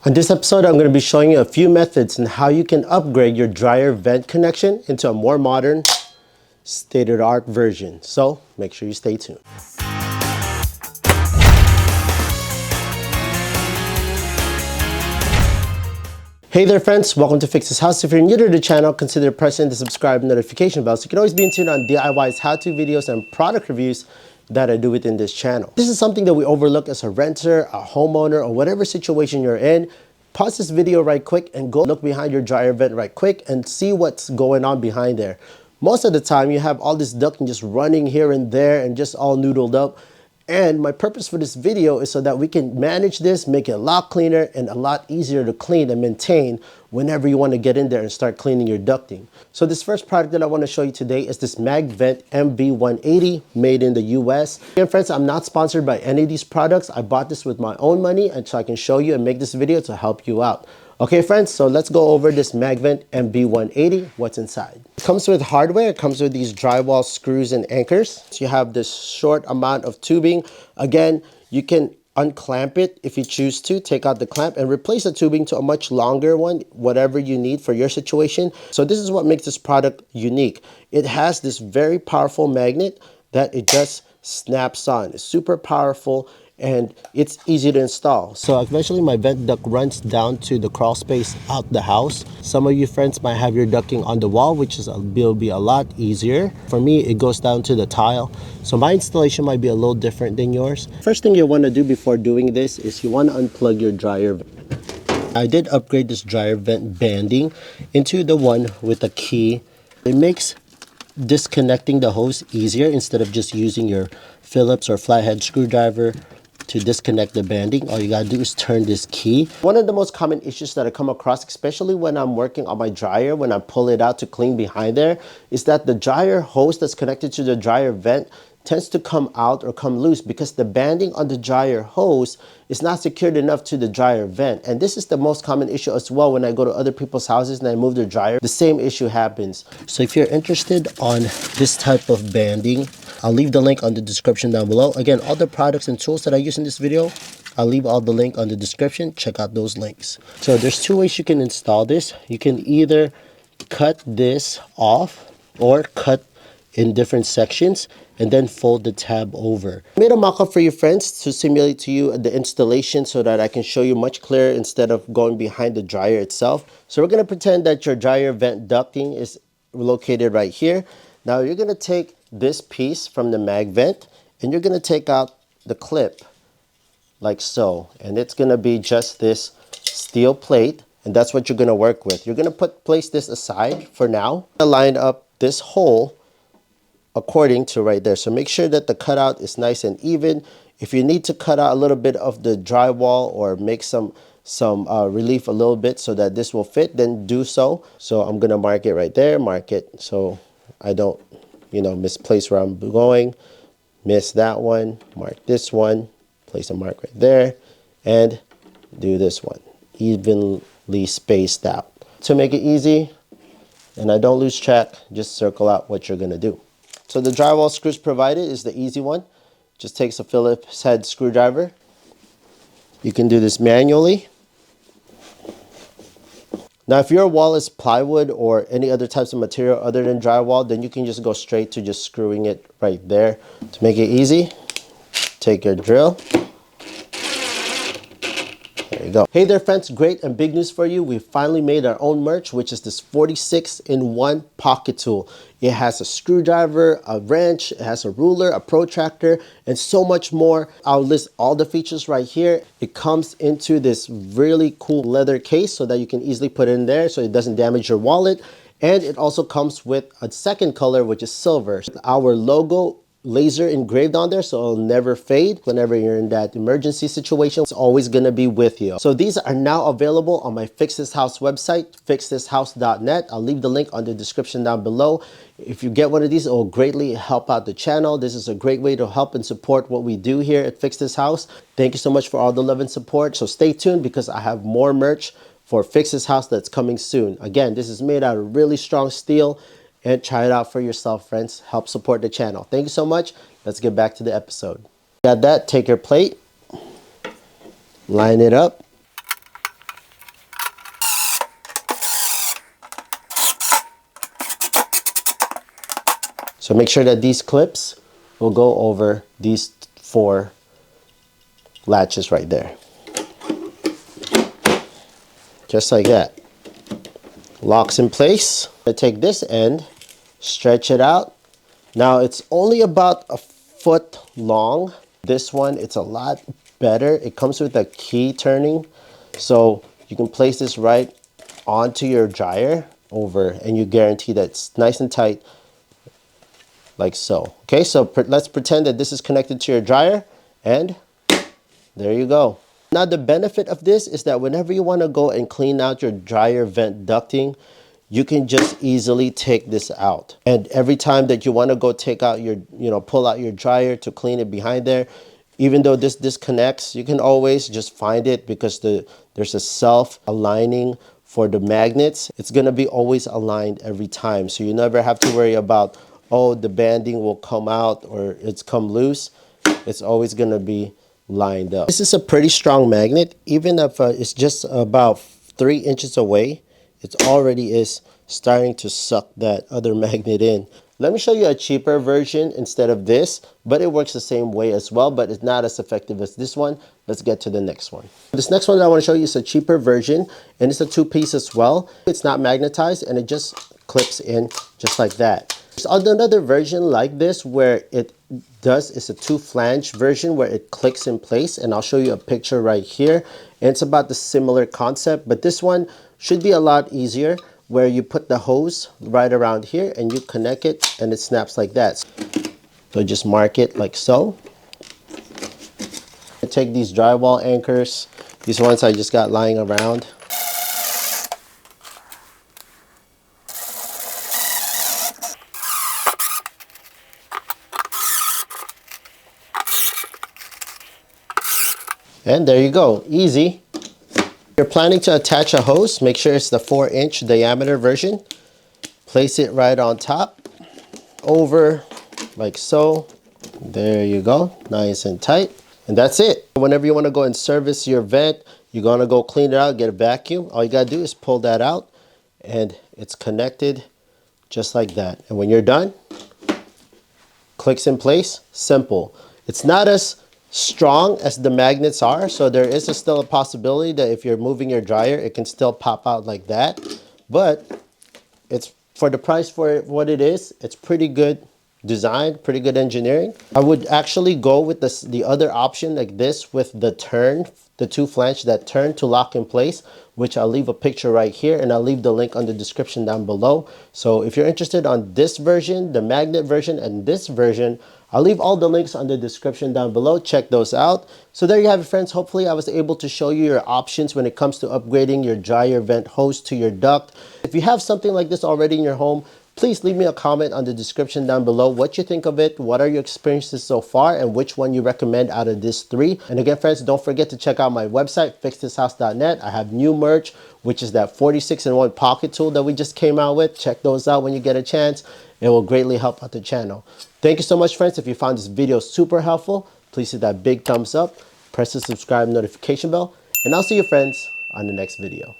On this episode, I'm going to be showing you a few methods on how you can upgrade your dryer vent connection into a more modern, state-of-the-art version. So make sure you stay tuned. Hey there friends, welcome to Fix This House. If you're new to the channel, consider pressing the subscribe notification bell so you can always be in tune on DIYs, how-to videos, and product reviews that I do within this channel. This is something that we overlook as a renter, a homeowner, or whatever situation you're in. Pause this video right quick and go look behind your dryer vent right quick and see what's going on behind there. Most of the time you have all this ducting just running here and there and just all noodled up. And my purpose for this video is so that we can manage this, make it a lot cleaner and a lot easier to clean and maintain whenever you want to get in there and start cleaning your ducting. So this first product that I want to show you today is this MagVent MB180 made in the US. Again friends, I'm not sponsored by any of these products. I bought this with my own money and so I can show you and make this video to help you out. Okay friends, so let's go over this MagVent MB180, what's inside. It comes with hardware, it comes with these drywall screws and anchors. So you have this short amount of tubing. Again, you can unclamp it if you choose to, take out the clamp and replace the tubing to a much longer one, whatever you need for your situation. So this is what makes this product unique. It has this very powerful magnet that it just snaps on. It's super powerful and it's easy to install. So eventually my vent duct runs down to the crawl space out the house. Some of you friends might have your ducting on the wall, which will be a lot easier. For me, it goes down to the tile. So my installation might be a little different than yours. First thing you want to do before doing this is you want to unplug your dryer. I did upgrade this dryer vent banding into the one with a key. It makes disconnecting the hose easier instead of just using your Phillips or flathead screwdriver to disconnect the banding. All you gotta do is turn this key. One of the most common issues that I come across, especially when I'm working on my dryer, when I pull it out to clean behind there, is that the dryer hose that's connected to the dryer vent tends to come out or come loose because the banding on the dryer hose is not secured enough to the dryer vent. And this is the most common issue as well when I go to other people's houses and I move their dryer. The same issue happens. So if you're interested on this type of banding, I'll leave the link on the description down below. Again, all the products and tools that I use in this video, I'll leave all the link on the description. Check out those links. So there's two ways you can install this. You can either cut this off or cut in different sections and then fold the tab over. I made a mock-up for you friends to simulate to you the installation so that I can show you much clearer instead of going behind the dryer itself. So we're gonna pretend that your dryer vent ducting is located right here. Now you're gonna take this piece from the MagVent and you're gonna take out the clip like so. And it's gonna be just this steel plate and that's what you're gonna work with. You're gonna place this aside for now. Line up this hole according to right there. So make sure that the cutout is nice and even. If you need to cut out a little bit of the drywall or make some relief a little bit so that this will fit, then do so. So I'm gonna mark it right there, mark it so I don't, misplace where I'm going. Miss that one, mark this one, place a mark right there, and do this one. Evenly spaced out. To make it easy, and I don't lose track, just circle out what you're gonna do. So the drywall screws provided is the easy one. Just takes a Phillips head screwdriver. You can do this manually. Now if your wall is plywood or any other types of material other than drywall, then you can just go straight to just screwing it right there. To make it easy, take your drill. There you go. Hey there friends, great and big news for you. We finally made our own merch, which is this 46-in-1 pocket tool. It has a screwdriver, a wrench, it has a ruler, a protractor, and so much more. I'll list all the features right here. It comes into this really cool leather case so that you can easily put it in there so it doesn't damage your wallet. And it also comes with a second color, which is silver. Our logo laser engraved on there so it'll never fade. Whenever you're in that emergency situation, it's always gonna be with you. So these are now available on my Fix This House website, fixthishouse.net. I'll leave the link on the description down below. If you get one of these, it will greatly help out the channel. This is a great way to help and support what we do here at Fix This House. Thank you so much for all the love and support. So stay tuned because I have more merch for Fix This House that's coming soon. Again, this is made out of really strong steel. And try it out for yourself, friends. Help support the channel. Thank you so much. Let's get back to the episode. Got that? Take your plate, line it up, So make sure that these clips will go over these 4 latches right there. Just like that. Locks in place. I take this end, stretch it out. Now it's only about a foot long. This one, it's a lot better. It comes with a key turning. So you can place this right onto your dryer over, and you guarantee that it's nice and tight like so. Okay, so let's pretend that this is connected to your dryer, and there you go. Now the benefit of this is that whenever you want to go and clean out your dryer vent ducting, you can just easily take this out. And every time that you want to go take out your, pull out your dryer to clean it behind there, even though this disconnects, you can always just find it because there's a self-aligning for the magnets. It's going to be always aligned every time. So you never have to worry about, oh, the banding will come out or it's come loose. It's always going to be lined up. This is a pretty strong magnet. Even if it's just about 3 inches away, it already is starting to suck that other magnet in. Let me show you a cheaper version instead of this, but it works the same way as well, but it's not as effective as this one. Let's get to the next one. This next one that I want to show you is a cheaper version, and it's a 2-piece as well. It's not magnetized, and it just clips in just like that. There's another version like this where it's a 2-flange version where it clicks in place, and I'll show you a picture right here. And it's about the similar concept, but this one should be a lot easier, where you put the hose right around here and you connect it and it snaps like that. So just mark it like so. I take these drywall anchors, these ones I just got lying around. And there you go, easy. If you're planning to attach a hose, make sure it's the 4-inch diameter version. Place it right on top, over like so. There you go, nice and tight. And that's it. Whenever you want to go and service your vent, you're going to go clean it out, get a vacuum. All you got to do is pull that out and it's connected just like that. And when you're done, clicks in place, simple. It's not as strong as the magnets are, so there is still a possibility that if you're moving your dryer, it can still pop out like that. But it's, for the price for what it is, it's pretty good design, pretty good engineering. I would actually go with the other option like this with the turn, the 2 flange that turn to lock in place, which I'll leave a picture right here, and I'll leave the link on the description down below. So if you're interested on this version, the magnet version, and this version, I'll leave all the links on the description down below. Check those out. So there you have it, friends. Hopefully I was able to show you your options when it comes to upgrading your dryer vent hose to your duct. If you have something like this already in your home, please leave me a comment on the description down below what you think of it, what are your experiences so far, and which one you recommend out of these 3. And again, friends, don't forget to check out my website, fixthishouse.net. I have new merch, which is that 46-in-1 pocket tool that we just came out with. Check those out when you get a chance. It will greatly help out the channel. Thank you so much, friends. If you found this video super helpful, please hit that big thumbs up, press the subscribe notification bell, and I'll see you, friends, on the next video.